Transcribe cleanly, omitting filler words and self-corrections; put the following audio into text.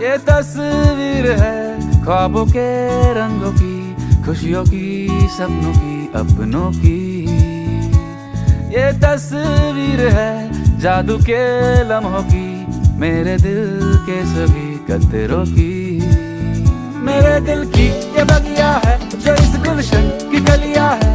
ये तस्वीर है ख्वाबों के रंगों की, खुशियों की, सपनों की, अपनों की। ये तस्वीर है जादू के लम्हों की, मेरे दिल के सभी कतरों की। मेरे दिल की ये बगिया है जो इस गुलशन की कलियां है,